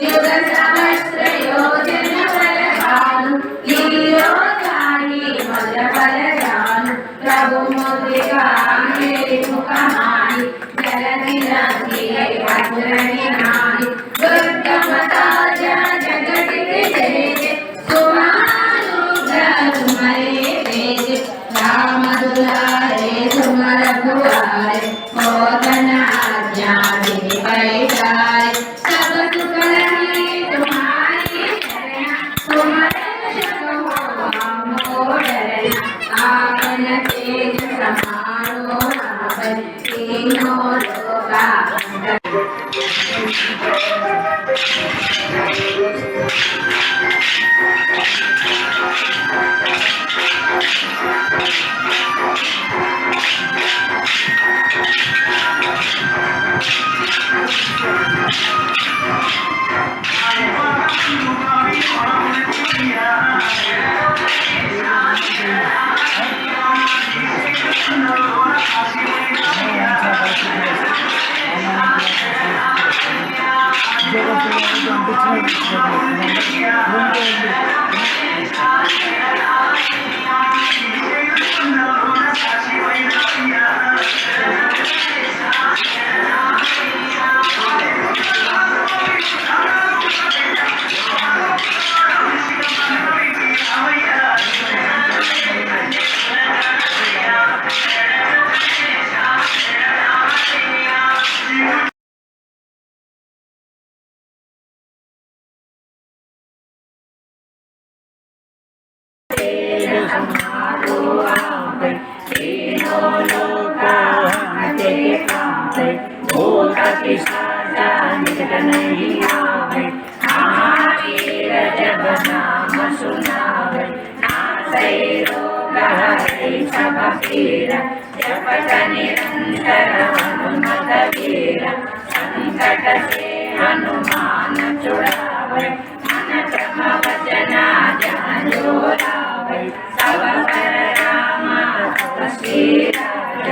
యుగ సహస్రయోజన బలగాను నీలోకాని మద బలగాను ప్రభు ముద్రిగా మేరి ముఖమాని జలది రంగి వజ్రని నాని దుర్గమ తాజ జగతికి జయ సుమాను బ్రహ్మరే తేజ राम दुलारे तुमर भुआरे मोदन आज्ञा विधि बैठाए सब सुख लगे तुम्हारी शरण तुम्हारे मोडरना आपन तेज समारो तीनों लोका जपत निरंतर हनुमत वीर संकट से हनुमान छुड़ावे मन क्रम वचना जन जोरावे सब कर राम तपस्वी राज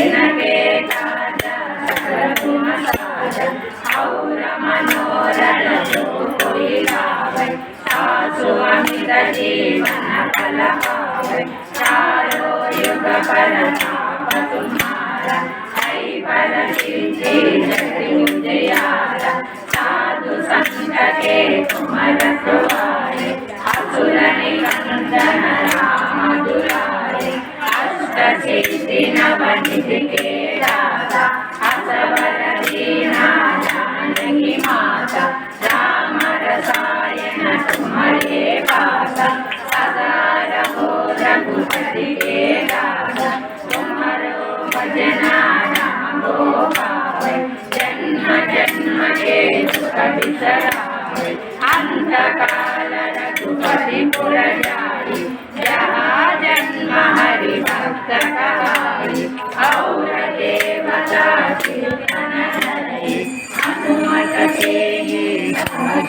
इनके काज सकल गुण साजन और मनोरथ जो कोई गावे सासु अमित जीवन फल पावे चारों युग परताप तुम्हारा है पर सिद्धि जगति उजियारा साधु संत के तुम रखवारे असुर निकंदन राम दुलारे अष्ट सिद्धि नवनिधि के दाता असवर दीना जानकी माता राम रसायन तुम्हारे पासा सदा रहो रघुपति के दासा तुम्हारो भजना राम को पावे जन्म जन्म के दुख बिसरावे अंत काल रघुपति पुर जाई जहाँ जन्म हरि भक्त कहाई और देवता कीर्तन हरि हनुमत से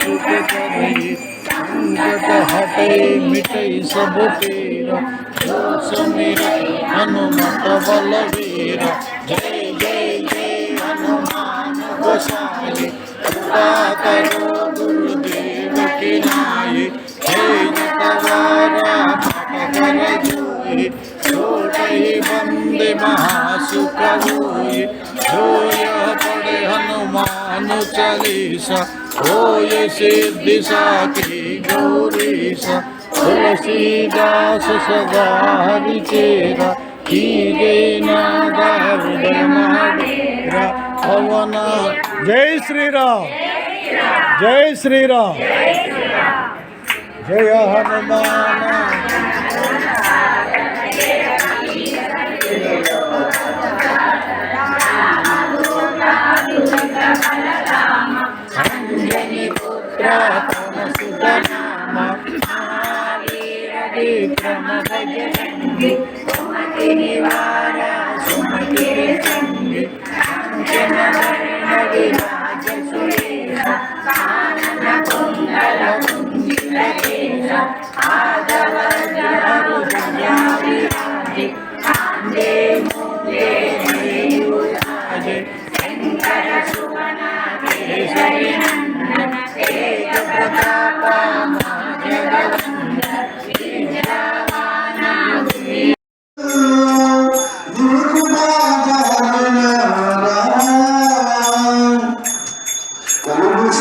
सुख करई संकट हटई मिटई सब पीरा जो सुमिरै हनुमत बलवीरा जय जय जय हनुमान गोसाई कृपा करो गुरुदेव की नाई जय नटवारा पाठ कर जोई छोटहि बंदे महासुख होई जो यह पढ़े हनुमान चालीसा होय सिद्धि साखी गौरीसा तुलसीदास सदा हरिचेरा कीजे नादा हृदय महाडेरा पवन। जय श्री राम, जय श्री राम, जय हनुमान। अंजनी पुत्र पवन सुत नाम महावीर विक्रम बजरंगी सुमति निवार सुमति संगी कांचन वरण विराज सुरेशा कानन कुंडल कुंजित केशा आदवज्र ध्वजा विराजे कांधे मूले नीयुराजे शंकर सुवन केसरी नंदन కడుపు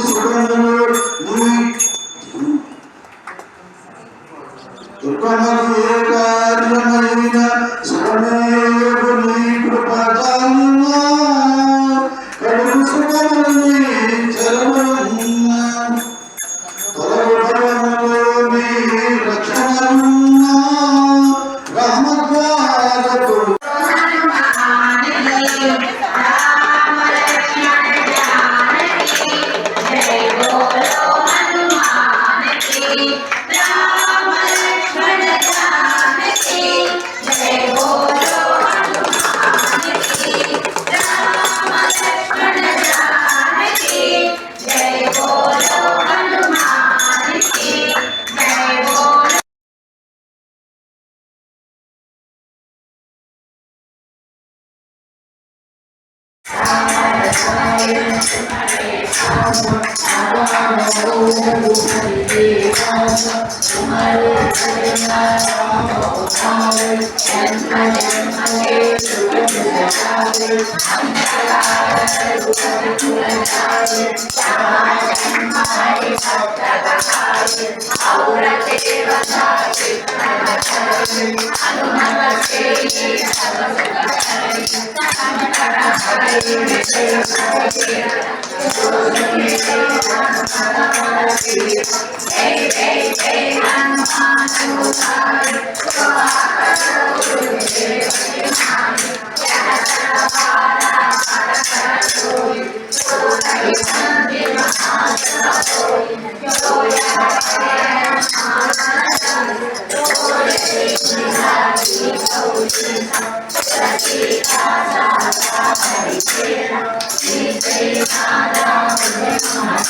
సుఖములు దుఃఖములు ఏ కార్యమైన సుఖమేయకు నీ కృప చాలునా కడుపు సుఖములు నీ చరణమున్నా తొలగు భయములో నీ రక్షణమున్నా రామద్వారకు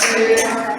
Thank you.